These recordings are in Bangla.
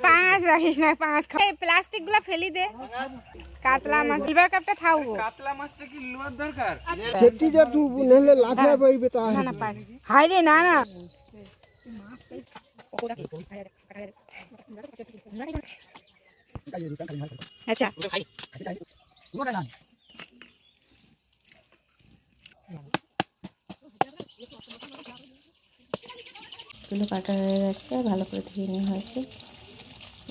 পাঁচ রাখিস না, পাঁচ প্লাস্টিক গুলা ফেলি দে। কাতলা মাছ লিভার কাপটা থাকবো। কাতলা মাছটা কি লোয়ার দরকার? সেটি যে তুই নেলে লাথা পাইবে তা না না পার হাই রে না না আচ্ছা গুলো কাটা হয়ে গেছে, ভালো করে ধুয়ে নেওয়া হয়েছে।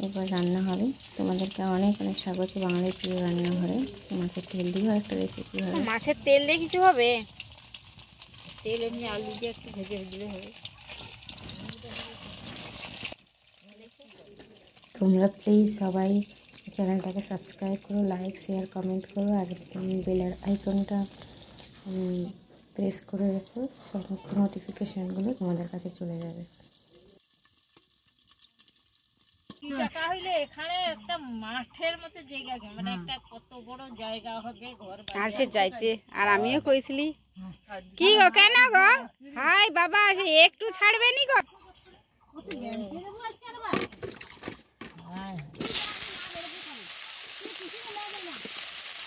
এবার রান্না হবে। তোমাদেরকে অনেক অনেক স্বাগত বাঙালির প্রিয় রান্নাঘরে। মাছের তেল দিয়েও একটা রেসিপি হবে। মাছের তেল দিয়ে কিছু হবে? তেল এমনি আলু দিয়ে একটু ভেজে দিলে হবে। তোমরা প্লিজ সবাই চ্যানেলটাকে সাবস্ক্রাইব করো, লাইক শেয়ার কমেন্ট করো, আর বেল আইকনটা প্রেস করে রেখো। সমস্ত নোটিফিকেশানগুলো তোমাদের কাছে চলে যাবে। আর সে যাইতে আর আমিও কইছিলি কি গো কেন গো হাই বাবা একটু ছাড়বে নি গো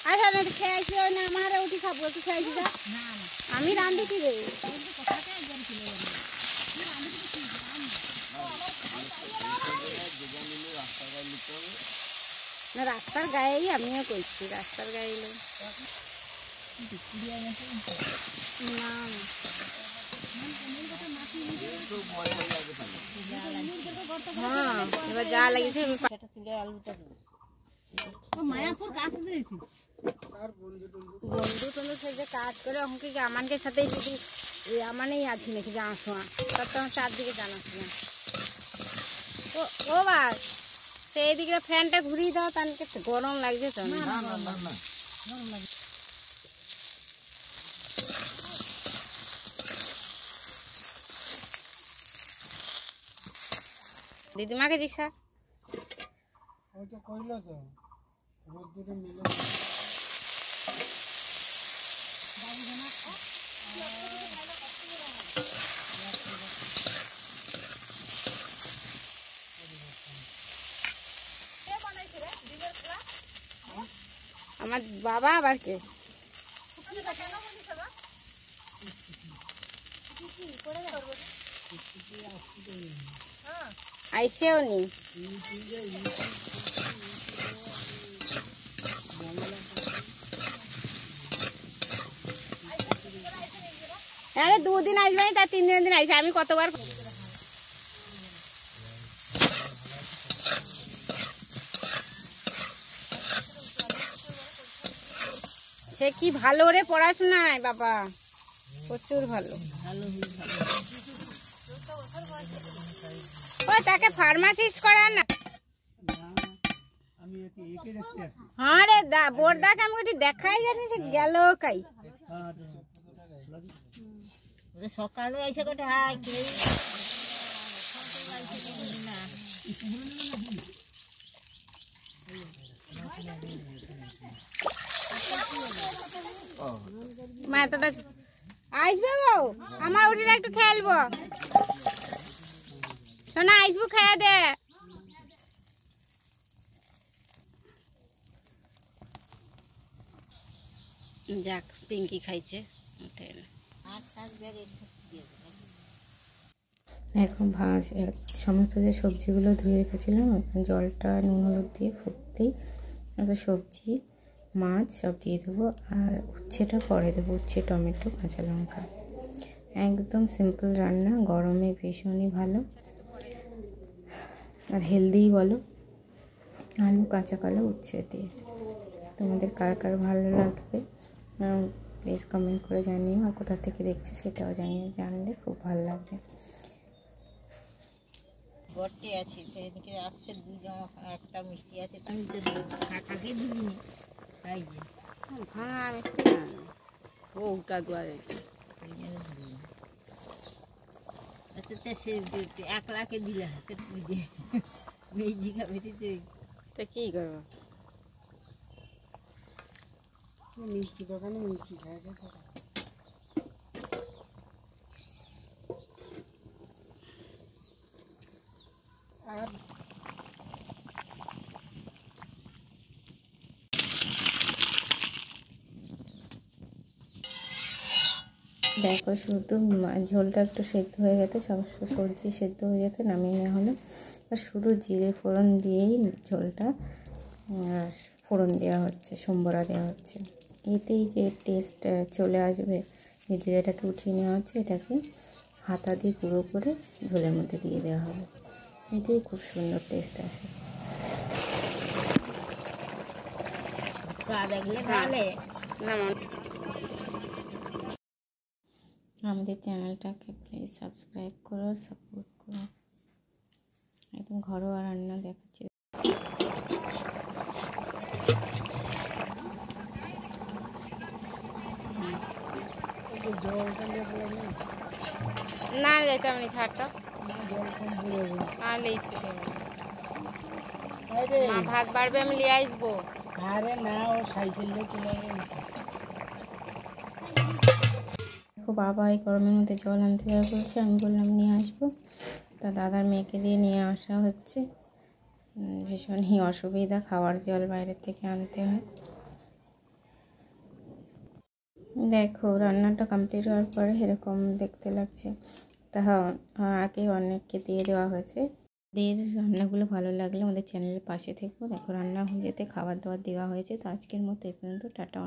আচ্ছা না খেয়েছি না আমার উঠি খাবো তুই খেয়েছি আমি রান্ধি কি রে না রাস্তার গায়েই আমিও করছি রাস্তার গায়ে এলো হ্যাঁ এবার যা লাগিয়েছে তুলে আলুটা মায়াপুর কাছে দিয়েছি বন্ধু টন্ধু সে যে কাজ করে আমাকে আমানকে সাথে যদি আমানেই আছি নাকি জানাশোনা তার তো চারদিকে জানাশোনা ও বাস সেইদিকে ফ্যানটা ঘুরিয়ে দাও তাকে গরম লাগছে তো দিদিমাকে জিজ্ঞাসা আমার বাবা আবার কে আইসেও নি আরে দুদিন আসবে তার 3 দিন আইসে আমি কতবার সে কি ভালো রে পড়াশোনায় বাবা প্রচুর ভালো ও তাকে ফার্মাসিস্ট করা না হ্যাঁ রে বোরদাকে আমি ওটি দেখাই জানি সে গেল কাই সকালে এসে গোটে হাই মা এতটা আসবে গো আমার উঠিটা একটু খেলবো শোনা আসবো খেয়ে দে যাক পিঙ্কি খাইছে এখন সমস্ত যে সবজিগুলো ধুয়ে রেখেছিলাম জলটা নুন হলুদ দিয়ে ফুটতেই একটা সবজি মাছ সব দিয়ে দেবো আর উচ্ছেটা পরে দেবো উচ্ছে টমেটো কাঁচা লঙ্কা একদম সিম্পল রান্না গরমে ভীষণই ভালো আর হেলদিই বলো আলু কাঁচা কলা উচ্ছে দিয়ে তোমাদের কার কার ভালো লাগবে প্লিজ কমেন্ট করে জানিও আর কোথা থেকে দেখছো সেটাও জানলে খুব ভালো লাগবে গড়তে আছে সেদিকে আসছে দুজন একটা মিষ্টি আছে আমি তো কাকাকে দিইনি তাই যে ভাঙা মিষ্টি না ওটা দুয়ারে আচ্ছা সে 1 লাখে দিলে মেজি খাবে তা কি করবো মিষ্টি দোকানে মিষ্টি খায় আর দেখো শুধু ঝোলটা একটু সেদ্ধ হয়ে গেছে, সমস্ত সবজি সেদ্ধ হয়ে যেতে নামিয়ে নেওয়া হলো। আর শুধু জিরে ফোড়ন দিয়েই ঝোলটা ফোড়ন দেওয়া হচ্ছে, সম্বরা দেওয়া হচ্ছে। এতেই যে টেস্ট চলে আসবে, এই জিরেটাকে উঠিয়ে নেওয়া হচ্ছে, এটাকে হাতা দিয়ে গুঁড়ো করে ঝোলের মধ্যে দিয়ে দেওয়া হবে। এতেই খুব সুন্দর টেস্ট আসে। দেখলে তাহলে আমাদের চ্যানেলটাকে প্লিজ সাবস্ক্রাইব করো, সাপোর্ট করো। একদম ঘরোয়া রান্না দেখাচ্ছি। না যাইতে আমি ছাড়টা মা ভাত বাড়বে, আমি লিয়ে আসবো। আরে না, ও সাইকেল নিয়ে চলে যাবে। দেখো বাবা এই গরমের মধ্যে জল আনতে যাবে বলছে, আমি বললাম নিয়ে আসবো। তা দাদার মেয়েকে দিয়ে নিয়ে আসা হচ্ছে। ভীষণই অসুবিধা, খাওয়ার জল বাইরের থেকে আনতে হয়। দেখো রান্নাটা কমপ্লিট হওয়ার পরে এরকম দেখতে লাগছে। তা আগে অনেককে দিয়ে দেওয়া হয়েছে। এদের রান্নাগুলো ভালো লাগলে আমাদের চ্যানেলের পাশে থেকো। দেখো রান্না হয়ে যেতে খাবার দাবার দেওয়া হয়েছে। তো আজকের মতো এই পর্যন্ত, টাটা।